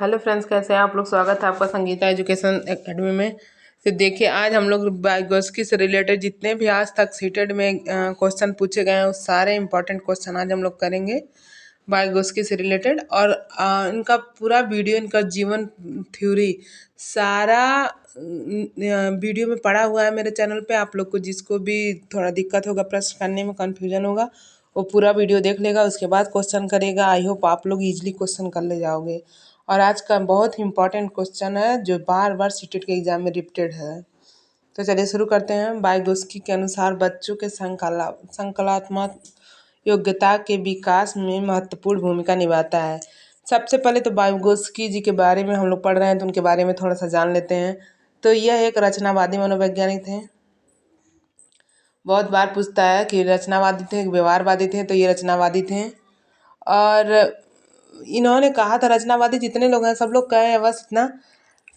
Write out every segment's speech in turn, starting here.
Hello friends, कैसे हैं आप लोग। स्वागत है आपका संगीता एजुकेशन एकेडमी में। तो देखिए, आज हम लोग बायोगोस्की से रिलेटेड जितने भी आज तक सीटेड में क्वेश्चन पूछे गए हैं उस सारे इंपॉर्टेंट क्वेश्चन आज हम लोग करेंगे बायोगोस्की से रिलेटेड। और इनका पूरा वीडियो, इनका जीवन थ्योरी सारा वीडियो में पड़ा हुआ है मेरे चैनल पे। आप लोग को जिसको भी थोड़ा दिक्कत होगा, प्रश्न करने में कन्फ्यूजन होगा, वो पूरा वीडियो देख लेगा, उसके बाद क्वेश्चन करेगा। आई होप आप लोग इजीली क्वेश्चन कर ले जाओगे। और आज का बहुत ही इम्पोर्टेंट क्वेश्चन है जो बार बार सीटेट के एग्जाम में रिपीटेड है। तो चलिए शुरू करते हैं। बायोगोस्की के अनुसार बच्चों के संकलात्मक योग्यता के विकास में महत्वपूर्ण भूमिका निभाता है। सबसे पहले तो बायोगोस्की जी के बारे में हम लोग पढ़ रहे हैं तो उनके बारे में थोड़ा सा जान लेते हैं। तो यह एक रचनावादी मनोवैज्ञानिक थे। बहुत बार पूछता है कि रचनावादी थे व्यवहारवादी थे, तो ये रचनावादी थे। और इन्होंने कहा था, रचनावादी जितने लोग हैं सब लोग कहे हैं बस इतना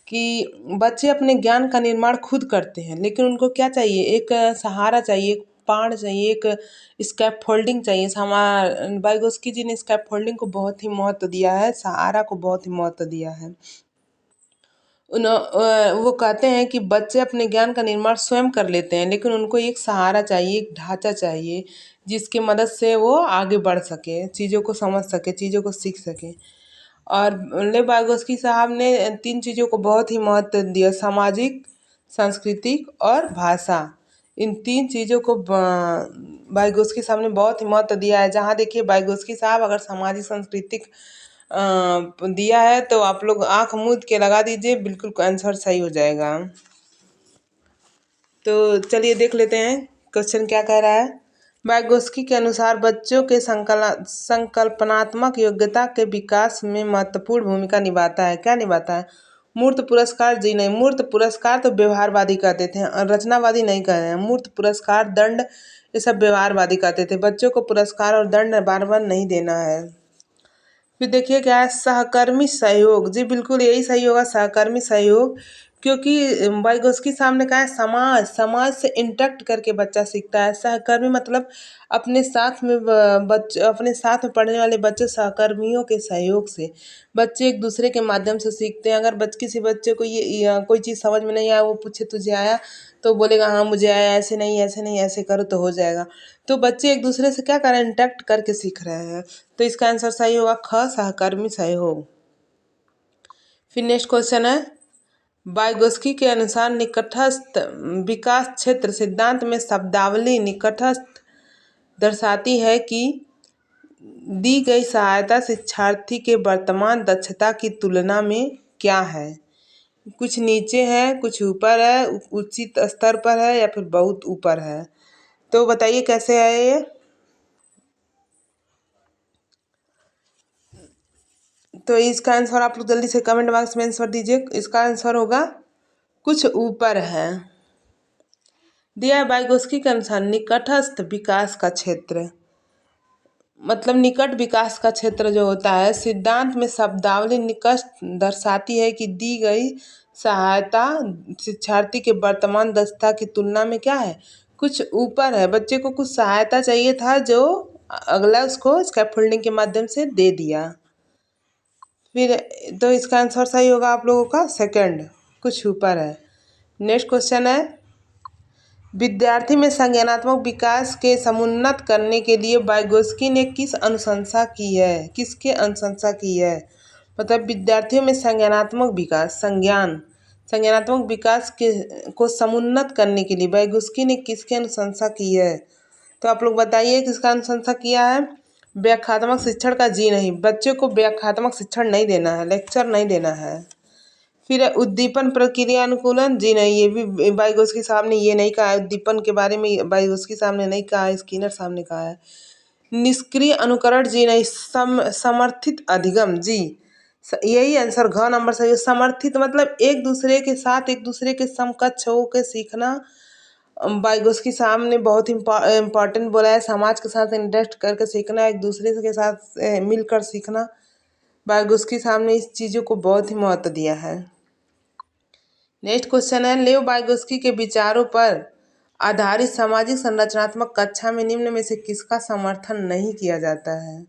कि बच्चे अपने ज्ञान का निर्माण खुद करते हैं, लेकिन उनको क्या चाहिए, एक सहारा चाहिए, एक पाड़ चाहिए, एक स्कैफोल्डिंग चाहिए। बायोगोस्की जी ने स्कैफोल्डिंग को बहुत ही महत्व दिया है, सहारा को बहुत ही महत्व दिया है। वो कहते हैं कि बच्चे अपने ज्ञान का निर्माण स्वयं कर लेते हैं, लेकिन उनको एक सहारा चाहिए, एक ढांचा चाहिए जिसकी मदद से वो आगे बढ़ सके, चीज़ों को समझ सके, चीज़ों को सीख सके। और लेव वाइगोस्की साहब ने 3 चीज़ों को बहुत ही महत्व दिया, सामाजिक, सांस्कृतिक और भाषा। इन 3 चीज़ों को वाइगोस्की साहब ने बहुत ही महत्व दिया है। जहाँ देखिए वाइगोस्की साहब अगर सामाजिक सांस्कृतिक दिया है तो आप लोग आंख मूंद के लगा दीजिए, बिल्कुल आंसर सही हो जाएगा। तो चलिए देख लेते हैं क्वेश्चन क्या कह रहा है। वाइगोस्की के अनुसार बच्चों के संकल्पनात्मक योग्यता के विकास में महत्वपूर्ण भूमिका निभाता है। क्या निभाता है? मूर्त पुरस्कार जी नहीं, मूर्त पुरस्कार तो व्यवहारवादी कहते थे और रचनावादी नहीं कह रहे हैं। मूर्त पुरस्कार, दंड, ये सब व्यवहारवादी कहते थे। बच्चों को पुरस्कार और दंड बार बार नहीं देना है। फिर देखिए क्या है, सहकर्मी सहयोग। जी बिल्कुल यही सही होगा, सहकर्मी सहयोग। क्योंकि वाइगोस्की साहब ने कहा है समाज से इंटरेक्ट करके बच्चा सीखता है। सहकर्मी मतलब अपने साथ में अपने साथ में पढ़ने वाले बच्चे, सहकर्मियों के सहयोग से बच्चे एक दूसरे के माध्यम से सीखते हैं। अगर किसी बच्चे को ये कोई चीज़ समझ में नहीं आया, वो पूछे तुझे आया, तो बोलेगा हाँ मुझे आया, ऐसे नहीं ऐसे नहीं ऐसे करो तो हो जाएगा। तो बच्चे एक दूसरे से क्या कर रहे हैं, इंटरेक्ट करके सीख रहे हैं। तो इसका आंसर सही होगा ख, सहकर्मी सहयोग। फिर नेक्स्ट क्वेश्चन है, वाइगोस्की के अनुसार निकटस्थ विकास क्षेत्र सिद्धांत में शब्दावली निकटस्थ दर्शाती है कि दी गई सहायता शिक्षार्थी के वर्तमान दक्षता की तुलना में क्या है। कुछ नीचे है, कुछ ऊपर है, उचित स्तर पर है या फिर बहुत ऊपर है। तो बताइए कैसे है ये। तो इसका आंसर आप लोग जल्दी से कमेंट बॉक्स में आंसर दीजिए। इसका आंसर होगा कुछ ऊपर है। दिया है वाइगोस्की के अनुसार निकटस्थ विकास का क्षेत्र, मतलब निकट विकास का क्षेत्र जो होता है, सिद्धांत में शब्दावली निकट दर्शाती है कि दी गई सहायता शिक्षार्थी के वर्तमान दक्षता की तुलना में क्या है, कुछ ऊपर है। बच्चे को कुछ सहायता चाहिए था जो अगला उसको स्कैफोल्डिंग के माध्यम से दे दिया। फिर तो इसका आंसर सही होगा आप लोगों का सेकंड, कुछ ऊपर है। नेक्स्ट क्वेश्चन है, विद्यार्थी में संज्ञानात्मक विकास के समुन्नत करने के लिए वाइगोस्की ने किस अनुशंसा की है, किसके अनुशंसा की है। मतलब विद्यार्थियों में संज्ञानात्मक विकास, संज्ञानात्मक विकास के को समुन्नत करने के लिए वाइगोस्की ने किसकी अनुशंसा की है। तो आप लोग बताइए किसका अनुशंसा किया है। व्याख्यात्मक शिक्षण का जी नहीं, बच्चों को व्याख्यात्मक शिक्षण नहीं देना है, लेक्चर नहीं देना है। फिर उद्दीपन प्रक्रिया अनुकूलन, जी नहीं, ये भी वाइगोस्की साहब ने ये नहीं कहा है। उद्दीपन के बारे में वाइगोस्की साहब ने नहीं कहा है, स्किनर साहब ने कहा है। निष्क्रिय अनुकरण, जी नहीं। समर्थित अधिगम, जी यही आंसर घ नंबर सही है। समर्थित मतलब एक दूसरे के साथ, एक दूसरे के समकक्ष होकर सीखना। वाइगोस्की साहब ने बहुत इम्पॉर्टेंट बोला है, समाज के साथ इंटरेक्ट करके सीखना, एक दूसरे के साथ मिलकर सीखना। वाइगोस्की साहब ने इस चीज़ों को बहुत ही महत्व दिया है। नेक्स्ट क्वेश्चन है, लेव वाइगोस्की के विचारों पर आधारित सामाजिक संरचनात्मक कक्षा में निम्न में से किसका समर्थन नहीं किया जाता है।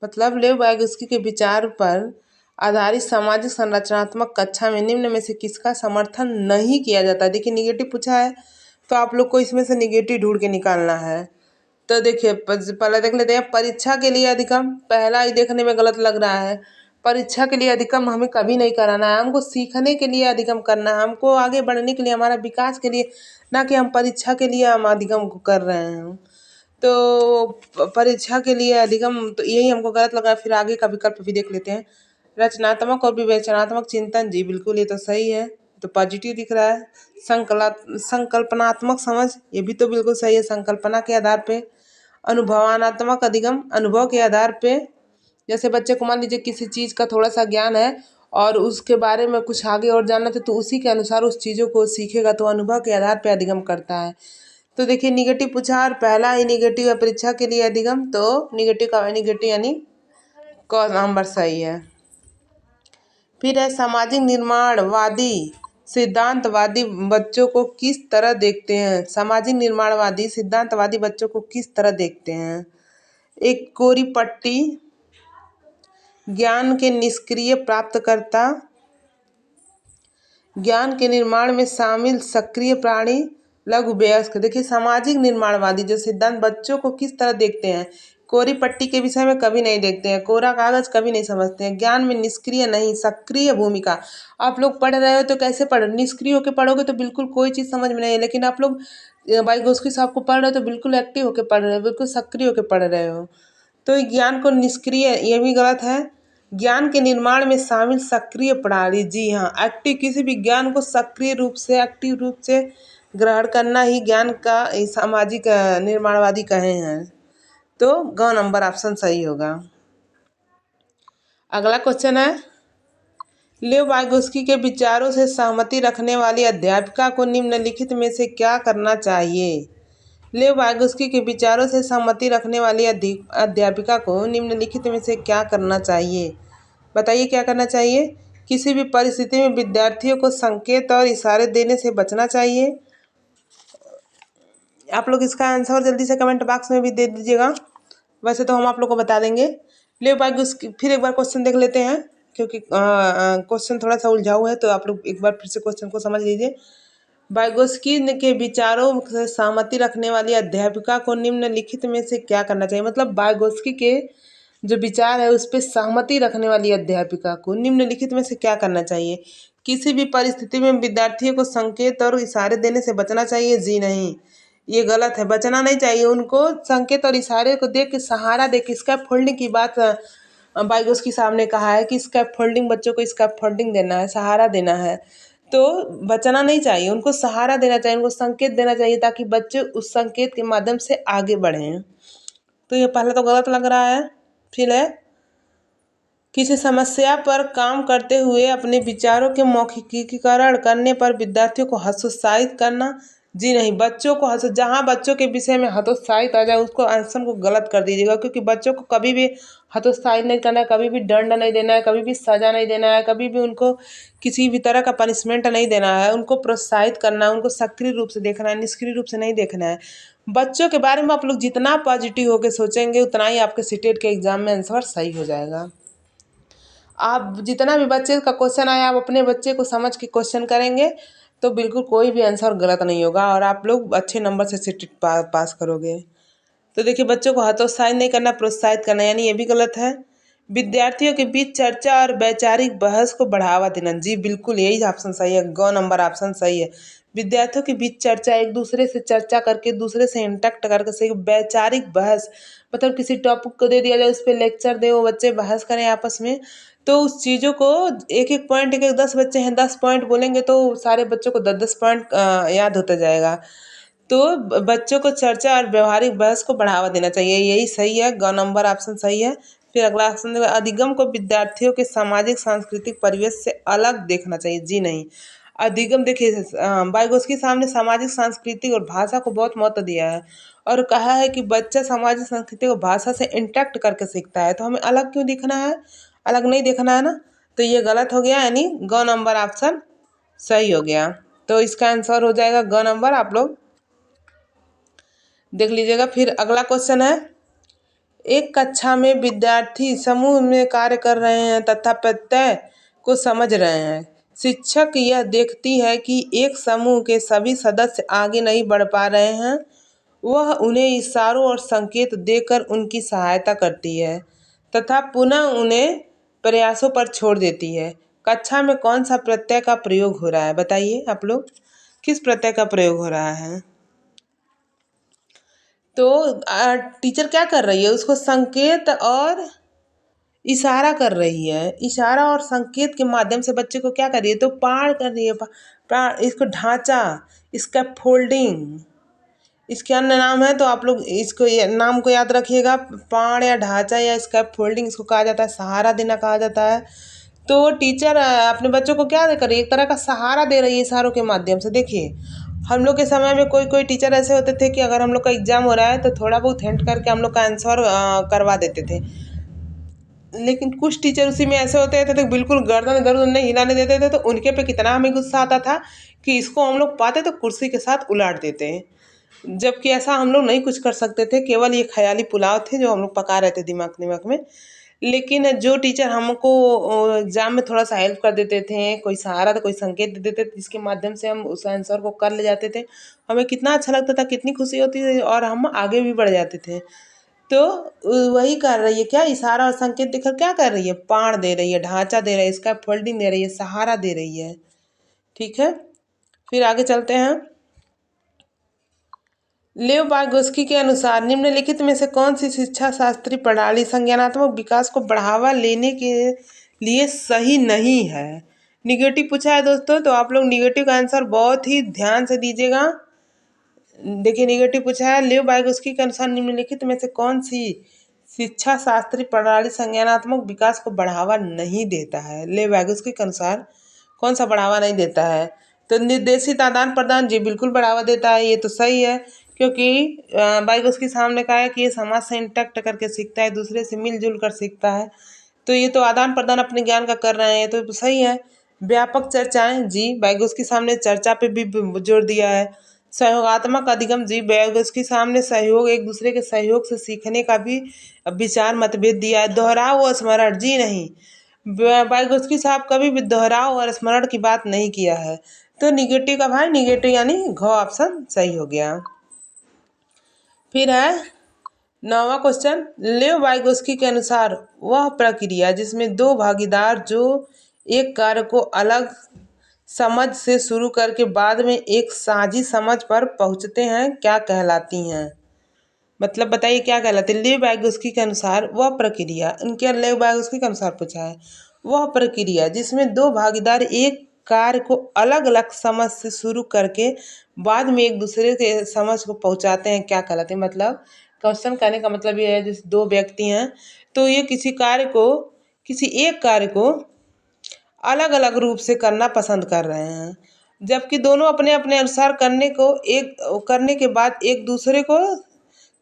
मतलब लेव वाइगोस्की के विचार पर आधारित सामाजिक संरचनात्मक कक्षा में निम्न में से किसका समर्थन नहीं किया जाता। देखिए निगेटिव पूछा है तो आप लोग को इसमें से निगेटिव ढूंढ के निकालना है। तो देखिए पहले देख लेते हैं, परीक्षा के लिए अधिगम। पहला ही देखने में गलत लग रहा है। परीक्षा के लिए अधिगम हमें कभी नहीं कराना है, हमको सीखने के लिए अधिगम करना है, हमको आगे बढ़ने के लिए, हमारा विकास के लिए, ना कि हम परीक्षा के लिए हम अधिगम को कर रहे हैं। तो परीक्षा के लिए अधिगम, तो यही हमको गलत लगा। फिर आगे का विकल्प भी देख लेते हैं। रचनात्मक और विवेचनात्मक चिंतन, जी बिल्कुल ये तो सही है, तो पॉजिटिव दिख रहा है। संकल्पनात्मक समझ, ये भी तो बिल्कुल सही है, संकल्पना के आधार पे। अनुभवात्मक अधिगम, अनुभव के आधार पे। जैसे बच्चे को मान लीजिए किसी चीज़ का थोड़ा सा ज्ञान है और उसके बारे में कुछ आगे और जानना था, तो उसी के अनुसार उस चीज़ों को सीखेगा, तो अनुभव के आधार पे अधिगम करता है। तो देखिए निगेटिव पूछा और पहला ही निगेटिव है परीक्षा के लिए अधिगम, तो निगेटिव का निगेटिव यानी क नंबर सही है। फिर है सामाजिक निर्माणवादी सिद्धांतवादी बच्चों को किस तरह देखते हैं। सामाजिक निर्माणवादी सिद्धांतवादी बच्चों को किस तरह देखते हैं। एक कोरी पट्टी, ज्ञान के निष्क्रिय प्राप्तकर्ता, ज्ञान के निर्माण में शामिल सक्रिय प्राणी, लघु वयस्क। देखिए सामाजिक निर्माणवादी जो सिद्धांत बच्चों को किस तरह देखते हैं, कोरी पट्टी के विषय में कभी नहीं देखते हैं, कोरा कागज कभी नहीं समझते हैं, ज्ञान में निष्क्रिय नहीं सक्रिय भूमिका। आप लोग पढ़ रहे हो तो कैसे पढ़, निष्क्रिय होकर पढ़ोगे तो बिल्कुल कोई चीज़ समझ में नहीं है, लेकिन आप लोग वाइगोस्की साहब को पढ़ रहे हो तो बिल्कुल एक्टिव होकर पढ़ रहे हो, बिल्कुल सक्रिय होकर पढ़ रहे हो। तो ज्ञान को निष्क्रिय, ये भी गलत है। ज्ञान के निर्माण में शामिल सक्रिय प्रणाली, जी हाँ, एक्टिव, किसी भी ज्ञान को सक्रिय रूप से एक्टिव रूप से ग्रहण करना ही ज्ञान का सामाजिक निर्माणवादी कहे हैं। तो ग नंबर ऑप्शन सही होगा। अगला क्वेश्चन है, लेव वाइगोस्की के विचारों से सहमति रखने वाली अध्यापिका को निम्नलिखित में से क्या करना चाहिए। लेव वाइगोस्की के विचारों से सहमति रखने वाली अध्यापिका को निम्नलिखित में से क्या करना चाहिए। बताइए क्या करना चाहिए। किसी भी परिस्थिति में विद्यार्थियों को संकेत और इशारे देने से बचना चाहिए। आप लोग इसका आंसर जल्दी से कमेंट बॉक्स में भी दे दीजिएगा, वैसे तो हम आप लोग को बता देंगे। लेव वाइगोस्की, फिर एक बार क्वेश्चन देख लेते हैं क्योंकि क्वेश्चन थोड़ा सा उलझाऊ है, तो आप लोग एक बार फिर से क्वेश्चन को समझ लीजिए। वाइगोस्की के विचारों से सहमति रखने वाली अध्यापिका को निम्नलिखित में से क्या करना चाहिए। मतलब वाइगोस्की के जो विचार है उस पर सहमति रखने वाली अध्यापिका को निम्नलिखित में से क्या करना चाहिए। किसी भी परिस्थिति में विद्यार्थियों को संकेत और इशारे देने से बचना चाहिए, जी नहीं, ये गलत है, बचना नहीं चाहिए। उनको संकेत और इशारे को देख के सहारा दे के, स्कैप फोल्डिंग की बात वाइगोस्की साहब ने कहा है कि स्कैप फोल्डिंग, बच्चों को स्कैप फोल्डिंग देना है, सहारा देना है, तो बचना नहीं चाहिए, उनको सहारा देना चाहिए, उनको संकेत देना चाहिए ताकि बच्चे उस संकेत के माध्यम से आगे बढ़ें। तो ये पहला तो गलत लग रहा है। फिर है, किसी समस्या पर काम करते हुए अपने विचारों के मौखिकीकरण करने पर विद्यार्थियों को हतोत्साहित करना, जी नहीं, बच्चों को जहाँ बच्चों के विषय में हतोत्साहित आ जाए उसको आंसर को गलत कर दीजिएगा, क्योंकि बच्चों को कभी भी हतोत्साहित नहीं करना है, कभी भी दंड नहीं देना है, कभी भी सजा नहीं देना है, कभी भी उनको किसी भी तरह का पनिशमेंट नहीं देना है, उनको प्रोत्साहित करना है, उनको सक्रिय रूप से देखना है, निष्क्रिय रूप से नहीं देखना है। बच्चों के बारे में आप लोग जितना पॉजिटिव होकर सोचेंगे उतना ही आपके सीटेट के एग्जाम में आंसर सही हो जाएगा। आप जितना भी बच्चे का क्वेश्चन आया आप अपने बच्चे को समझ के क्वेश्चन करेंगे तो बिल्कुल कोई भी आंसर गलत नहीं होगा और आप लोग अच्छे नंबर से सीटेट पास करोगे। तो देखिए बच्चों को हतोत्साहित नहीं करना, प्रोत्साहित करना, यानी ये भी गलत है। विद्यार्थियों के बीच चर्चा और वैचारिक बहस को बढ़ावा देना, जी बिल्कुल यही ऑप्शन सही है, ग नंबर ऑप्शन सही है। विद्यार्थियों के बीच चर्चा, एक दूसरे से चर्चा करके, दूसरे से इंटरेक्ट करके सही। वैचारिक बहस मतलब किसी टॉपिक को दे दिया जाए उस पर लेक्चर दे, वो बच्चे बहस करें आपस में, तो उस चीज़ों को एक एक पॉइंट, एक एक 10 बच्चे हैं 10 पॉइंट बोलेंगे तो सारे बच्चों को 10-10 पॉइंट याद होता जाएगा। तो बच्चों को चर्चा और व्यवहारिक बहस को बढ़ावा देना चाहिए, यही सही है, ग नंबर ऑप्शन सही है। फिर अगला ऑप्शन देखो, अधिगम को विद्यार्थियों के सामाजिक सांस्कृतिक परिवेश से अलग देखना चाहिए, जी नहीं। अधिगम देखिए वाइगोस्की साहब ने सामाजिक सांस्कृतिक और भाषा को बहुत महत्व दिया है और कहा है कि बच्चा सामाजिक संस्कृति और भाषा से इंटरेक्ट करके सीखता है, तो हमें अलग क्यों दिखना है, अलग नहीं देखना है ना। तो ये गलत हो गया, यानी ग नंबर ऑप्शन सही हो गया। तो इसका आंसर हो जाएगा ग नंबर, आप लोग देख लीजिएगा। फिर अगला क्वेश्चन है, एक कक्षा में विद्यार्थी समूह में कार्य कर रहे हैं तथा प्रत्यय को समझ रहे हैं। शिक्षक यह देखती है कि एक समूह के सभी सदस्य आगे नहीं बढ़ पा रहे हैं। वह उन्हें इशारों और संकेत देकर उनकी सहायता करती है तथा पुनः उन्हें प्रयासों पर छोड़ देती है। कक्षा में कौन सा प्रत्यय का प्रयोग हो रहा है, बताइए आप लोग, किस प्रत्यय का प्रयोग हो रहा है? तो टीचर क्या कर रही है, उसको संकेत और इशारा कर रही है। इशारा और संकेत के माध्यम से बच्चे को क्या कर रही है, तो पार कर रही है। इसको ढांचा, इसका फोल्डिंग, इसके अन्य नाम है, तो आप लोग इसको नाम को याद रखिएगा। पाड़ या ढांचा या स्कैप फोल्डिंग इसको कहा जाता है, सहारा देना कहा जाता है। तो टीचर अपने बच्चों को क्या कर रही है, एक तरह का सहारा दे रही है इशारों के माध्यम से। देखिए हम लोग के समय में कोई कोई टीचर ऐसे होते थे कि अगर हम लोग का एग्जाम हो रहा है तो थोड़ा बहुत हिंट करके हम लोग का आंसर करवा देते थे। लेकिन कुछ टीचर उसी में ऐसे होते थे तो बिल्कुल गर्दन इधर उधर नहीं हिलाने देते थे, तो उनके पे कितना हमें गुस्सा आता था कि इसको हम लोग पाते तो कुर्सी के साथ उलाट देते हैं। जबकि ऐसा हम लोग नहीं कुछ कर सकते थे, केवल ये ख्याली पुलाव थे जो हम लोग पका रहे थे दिमाग दिमाग में। लेकिन जो टीचर हमको एग्जाम में थोड़ा सा हेल्प कर देते थे, कोई सहारा तो कोई संकेत दे देते थे जिसके माध्यम से हम उस आंसर को कर ले जाते थे, हमें कितना अच्छा लगता था, कितनी खुशी होती थी और हम आगे भी बढ़ जाते थे। तो वही कर रही है क्या, इशारा और संकेत देकर क्या कर रही है, पाड़ दे रही है, ढांचा दे रही है, इसका फोल्डिंग दे रही है, सहारा दे रही है। ठीक है, फिर आगे चलते हैं। लेव वाइगोस्की के अनुसार निम्नलिखित में से कौन सी शिक्षा शास्त्रीय प्रणाली संज्ञानात्मक विकास को बढ़ावा लेने के लिए सही नहीं है? निगेटिव पूछा है दोस्तों, तो आप लोग निगेटिव का आंसर बहुत ही ध्यान से दीजिएगा। देखिए निगेटिव पूछा है, लेव वाइगोस्की के अनुसार निम्नलिखित में से कौन सी शिक्षा शास्त्रीय प्रणाली संज्ञानात्मक विकास को बढ़ावा नहीं देता है? लेव वाइगोस्की के अनुसार कौन सा बढ़ावा नहीं देता है? तो निर्देशित आदान प्रदान जी बिल्कुल बढ़ावा देता है, ये तो सही है, क्योंकि वाइगोस्की सामने कहा है कि ये समाज से इंटैक्ट करके सीखता है, दूसरे से मिलजुल कर सीखता है। तो ये तो आदान प्रदान अपने ज्ञान का कर रहे हैं, तो सही है। व्यापक चर्चाएं जी, वाइगोस्की सामने चर्चा पे भी जोर दिया है। सहयोगात्मक अधिगम जी, वाइगोस्की सामने सहयोग, एक दूसरे के सहयोग से सीखने का भी विचार मतभेद दिया है। दोहराव और स्मरण जी नहीं, वाइगोस्की साहब कभी भी दोहराव और स्मरण की बात नहीं किया है। तो निगेटिव का भाई निगेटिव यानी घ ऑप्शन सही हो गया। फिर है 9वां क्वेश्चन, लेव वाइगोस्की के अनुसार वह प्रक्रिया जिसमें दो भागीदार जो एक कार्य को अलग समझ से शुरू करके बाद में एक साझी समझ पर पहुंचते हैं क्या कहलाती हैं? मतलब बताइए क्या कहलाती है? लेव वाइगोस्की के अनुसार वह प्रक्रिया, इनके लेव वाइगोस्की के अनुसार पूछा है, वह प्रक्रिया जिसमें दो भागीदार एक कार्य को अलग अलग समझ से शुरू करके बाद में एक दूसरे के समझ को पहुंचाते हैं क्या कहलाते हैं? मतलब क्वेश्चन कहने का मतलब ये है, जैसे दो व्यक्ति हैं तो ये किसी एक कार्य को अलग अलग रूप से करना पसंद कर रहे हैं, जबकि दोनों अपने अपने अनुसार करने के बाद एक दूसरे को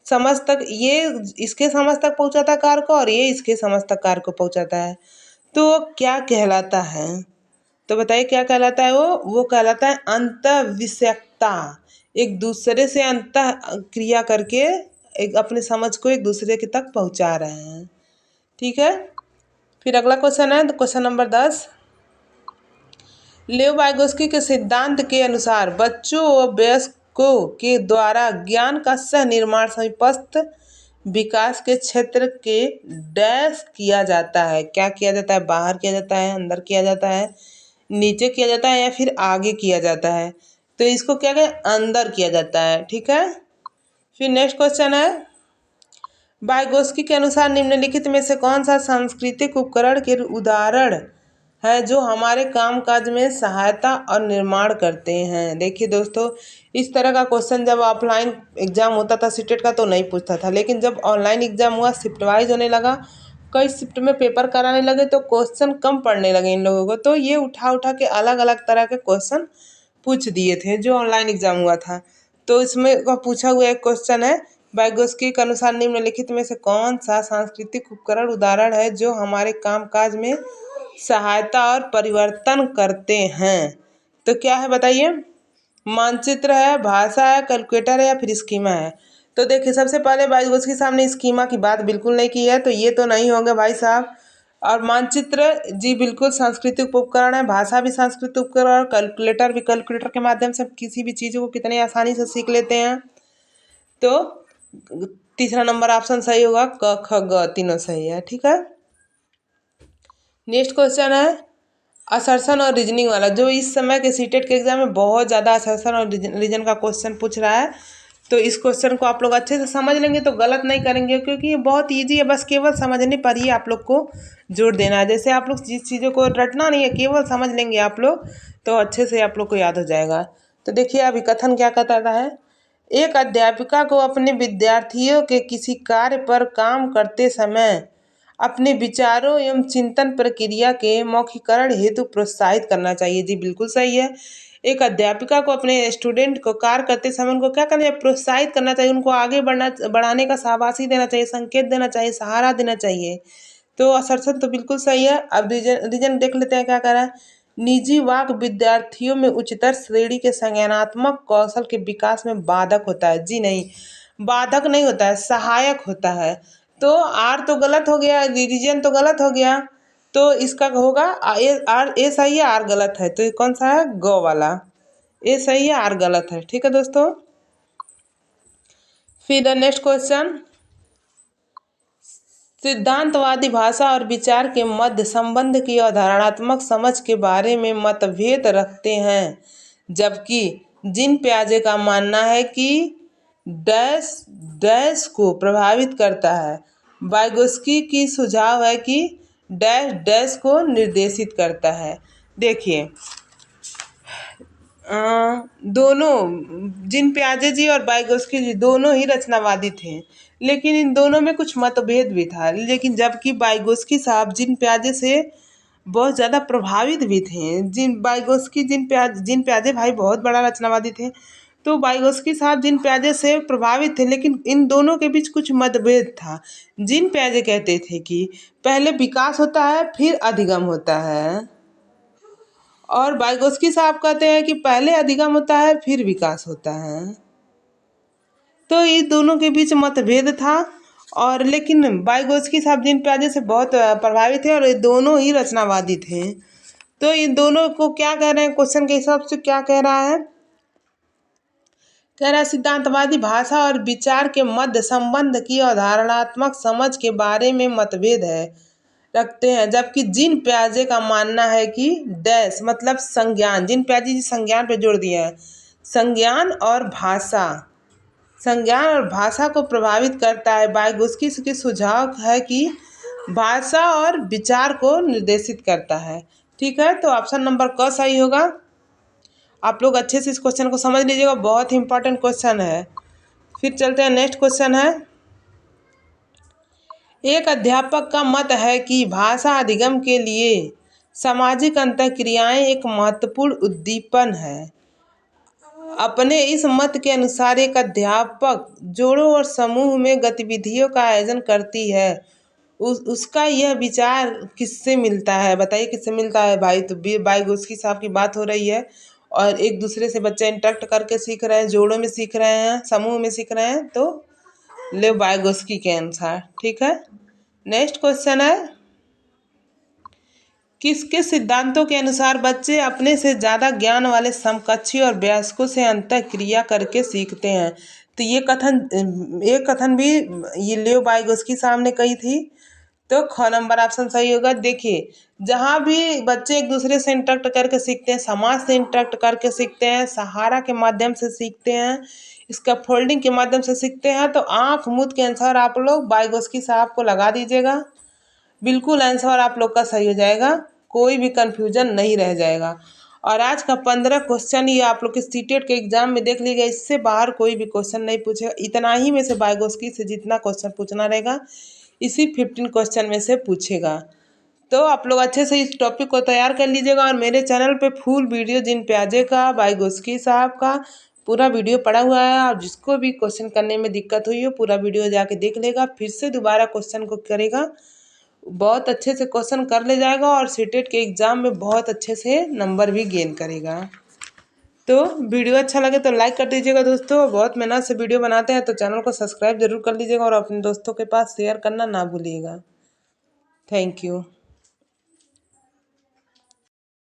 समझ तक, ये इसके समझ तक पहुंचाता है कार को और ये इसके समझ तक कार को पहुंचाता है, तो वो क्या कहलाता है? तो बताइए क्या कहलाता है? वो कहलाता है अंतःविषयकता। एक दूसरे से अंतः क्रिया करके एक अपने समझ को एक दूसरे के तक पहुंचा रहे हैं। ठीक है, फिर अगला क्वेश्चन है क्वेश्चन नंबर 10। लेव वाइगोस्की के सिद्धांत के अनुसार बच्चों व वयस्कों के द्वारा ज्ञान का सह निर्माण समीपस्थ विकास के क्षेत्र के डैश किया जाता है। क्या किया जाता है? बाहर किया जाता है, अंदर किया जाता है, नीचे किया जाता है या फिर आगे किया जाता है? तो इसको क्या कहें? अंदर किया जाता है। ठीक है, फिर नेक्स्ट क्वेश्चन है, वाइगोस्की के अनुसार निम्नलिखित में से कौन सा सांस्कृतिक उपकरण के उदाहरण है जो हमारे कामकाज में सहायता और निर्माण करते हैं? देखिए दोस्तों, इस तरह का क्वेश्चन जब ऑफलाइन एग्जाम होता था सीटेट का तो नहीं पूछता था, लेकिन जब ऑनलाइन एग्जाम हुआ, शिफ्ट वाइज होने लगा, कई शिफ्ट में पेपर कराने लगे तो क्वेश्चन कम पड़ने लगे इन लोगों को, तो ये उठा उठा के अलग अलग तरह के क्वेश्चन पूछ दिए थे जो ऑनलाइन एग्जाम हुआ था। तो इसमें पूछा हुआ एक क्वेश्चन है, वाइगोस्की के अनुसार निम्नलिखित में से कौन सा सांस्कृतिक उपकरण उदाहरण है जो हमारे कामकाज में सहायता और परिवर्तन करते हैं? तो क्या है बताइए? मानचित्र है, भाषा है, कैलकुलेटर है या फिर स्कीमा है? तो देखिए सबसे पहले वाइगोत्स्की साहब ने स्कीमा की बात बिल्कुल नहीं की है, तो ये तो नहीं होगा भाई साहब। और मानचित्र जी बिल्कुल सांस्कृतिक उपकरण है, भाषा भी सांस्कृतिक उपकरण, कैलकुलेटर भी, कैलकुलेटर के माध्यम से किसी भी चीज़ को कितने आसानी से सीख लेते हैं। तो तीसरा नंबर ऑप्शन सही होगा, क ख ग तीनों सही है। ठीक है, नेक्स्ट क्वेश्चन है असर्शन और रीजनिंग वाला, जो इस समय के सीटेट के एग्जाम में बहुत ज़्यादा असर्शन और रीजन का क्वेश्चन पूछ रहा है। तो इस क्वेश्चन को आप लोग अच्छे से समझ लेंगे तो गलत नहीं करेंगे, क्योंकि ये बहुत इजी है, बस केवल समझने पर ही आप लोग को जोर देना है। जैसे आप लोग जिस चीज़ों को रटना नहीं है, केवल समझ लेंगे आप लोग तो अच्छे से आप लोग को याद हो जाएगा। तो देखिए अभी कथन क्या कहता है, एक अध्यापिका को अपने विद्यार्थियों के किसी कार्य पर काम करते समय अपने विचारों एवं चिंतन प्रक्रिया के मौखिकरण हेतु प्रोत्साहित करना चाहिए। जी बिल्कुल सही है, एक अध्यापिका को अपने स्टूडेंट को कार्य करते समय उनको क्या करना चाहिए, प्रोत्साहित करना चाहिए, उनको आगे बढ़ाने का शाबाशी देना चाहिए, संकेत देना चाहिए, सहारा देना चाहिए। तो असर्शन तो बिल्कुल सही है। अब रीजन देख लेते हैं क्या कह रहा है, निजी वाक विद्यार्थियों में उच्चतर श्रेणी के संज्ञानात्मक कौशल के विकास में बाधक होता है। जी नहीं, बाधक नहीं होता है, सहायक होता है। तो आर तो गलत हो गया, रीजन तो गलत हो गया, तो इसका होगा आर, ए सही है, आर गलत है। तो कौन सा है, ग वाला, ए सही है, आर गलत है। ठीक है दोस्तों, फिर नेक्स्ट क्वेश्चन, सिद्धांतवादी भाषा और विचार के मध्य संबंध की अवधारणात्मक समझ के बारे में मतभेद रखते हैं, जबकि जिन प्याजे का मानना है कि डैश डैश को प्रभावित करता है, वाइगोस्की की सुझाव है कि डैश डैश को निर्देशित करता है। देखिए दोनों जिन प्याजे जी और वाइगोस्की जी दोनों ही रचनावादी थे, लेकिन इन दोनों में कुछ मतभेद भी था। लेकिन जबकि वाइगोस्की साहब जिन प्याजे से बहुत ज़्यादा प्रभावित भी थे, वाइगोस्की जिन प्याजे भाई बहुत बड़ा रचनावादी थे, तो वाइगोस्की साहब जिन प्याजे से प्रभावित थे, लेकिन इन दोनों के बीच कुछ मतभेद था। जिन प्याजे कहते थे कि पहले विकास होता है फिर अधिगम होता है, और वाइगोस्की साहब कहते हैं कि पहले अधिगम होता है फिर विकास होता है। तो इस दोनों के बीच मतभेद था, और लेकिन वाइगोस्की साहब जिन प्याजे से बहुत प्रभावित थे और ये दोनों ही रचनावादी थे। तो इन दोनों को क्या कह रहे हैं, क्वेश्चन के हिसाब से क्या कह रहा है, कह रहा है सिद्धांतवादी भाषा और विचार के मध्य संबंध की अवधारणात्मक समझ के बारे में मतभेद है रखते हैं, जबकि जिन प्याजे का मानना है कि डैश मतलब संज्ञान, जिन प्याजे जी संज्ञान पे जोड़ दिया है, संज्ञान और भाषा को प्रभावित करता है। वाइगोस्की के सुझाव है कि भाषा और विचार को निर्देशित करता है। ठीक है, तो ऑप्शन नंबर क सही होगा। आप लोग अच्छे से इस क्वेश्चन को समझ लीजिएगा, बहुत ही इंपॉर्टेंट क्वेश्चन है। फिर चलते हैं, नेक्स्ट क्वेश्चन है, एक अध्यापक का मत है कि भाषा अधिगम के लिए सामाजिक अंतःक्रियाएं एक महत्वपूर्ण उद्दीपन है। अपने इस मत के अनुसार एक अध्यापक जोड़ों और समूह में गतिविधियों का आयोजन करती है, उसका यह विचार किससे मिलता है, बताइए किससे मिलता है भाई। तो वाइगोस्की साहब की बात हो रही है, और एक दूसरे से बच्चे इंटरेक्ट करके सीख रहे हैं, जोड़ों में सीख रहे हैं, समूह में सीख रहे हैं, तो ले वाइगोस्की के अनुसार। ठीक है, नेक्स्ट क्वेश्चन है, किसके सिद्धांतों के अनुसार बच्चे अपने से ज़्यादा ज्ञान वाले समकक्षी और वयस्कों से अंतःक्रिया करके सीखते हैं। तो ये कथन भी ये लियो वाइगोस्की साहब ने कही थी। तो ख नंबर ऑप्शन सही होगा। देखिए जहाँ भी बच्चे एक दूसरे से इंटरेक्ट करके सीखते हैं, समाज से इंटरेक्ट करके सीखते हैं, सहारा के माध्यम से सीखते हैं, इसका फोल्डिंग के माध्यम से सीखते हैं, तो आँख मूंद के आंसर आप लोग वाइगोस्की साहब को लगा दीजिएगा। बिल्कुल आंसर आप लोग का सही हो जाएगा, कोई भी कंफ्यूजन नहीं रह जाएगा। और आज का 15 क्वेश्चन ये आप लोग के सीटेट के एग्जाम में देख लीजिएगा, इससे बाहर कोई भी क्वेश्चन नहीं पूछेगा। इतना ही में से वाइगोस्की से जितना क्वेश्चन पूछना रहेगा इसी 15 क्वेश्चन में से पूछेगा। तो आप लोग अच्छे से इस टॉपिक को तैयार कर लीजिएगा, और मेरे चैनल पे फुल वीडियो जिन प्याजे का, वाइगोस्की साहब का पूरा वीडियो पड़ा हुआ है। आप जिसको भी क्वेश्चन करने में दिक्कत हुई हो पूरा वीडियो जाके देख लेगा, फिर से दोबारा क्वेश्चन को करेगा, बहुत अच्छे से क्वेश्चन कर ले जाएगा, और सीटेट के एग्ज़ाम में बहुत अच्छे से नंबर भी गेन करेगा। तो वीडियो अच्छा लगे तो लाइक कर दीजिएगा दोस्तों। बहुत मेहनत से वीडियो बनाते हैं तो चैनल को सब्सक्राइब जरूर कर लीजिएगा और अपने दोस्तों के पास शेयर करना ना भूलिएगा। Thank you.